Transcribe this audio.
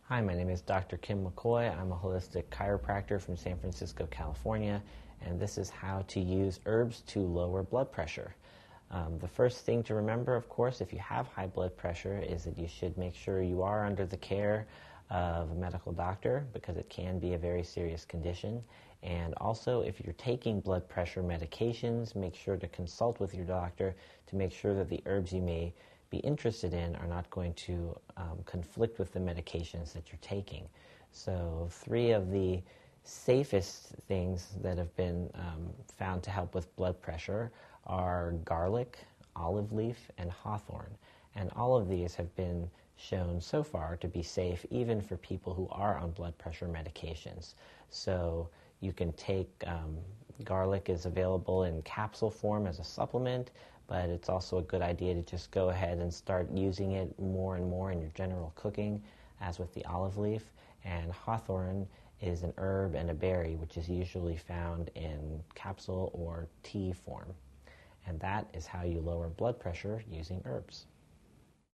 Hi, my name is Dr. Kim McCoy. I'm a holistic chiropractor from San Francisco, California, and this is how to use herbs to lower blood pressure. The first thing to remember, of course, if you have high blood pressure, is that you should make sure you are under the care of a medical doctor because it can be a very serious condition. And also, if you're taking blood pressure medications, make sure to consult with your doctor to make sure that the herbs you may be interested in are not going to conflict with the medications that you're taking. So 3 of the safest things that have been found to help with blood pressure are garlic, olive leaf, and hawthorne. And all of these have been shown so far to be safe even for people who are on blood pressure medications. So you can take, garlic is available in capsule form as a supplement, but it's also a good idea to just go ahead and start using it more and more in your general cooking, as with the olive leaf. And hawthorne is an herb and a berry, which is usually found in capsule or tea form. And that is how you lower blood pressure using herbs.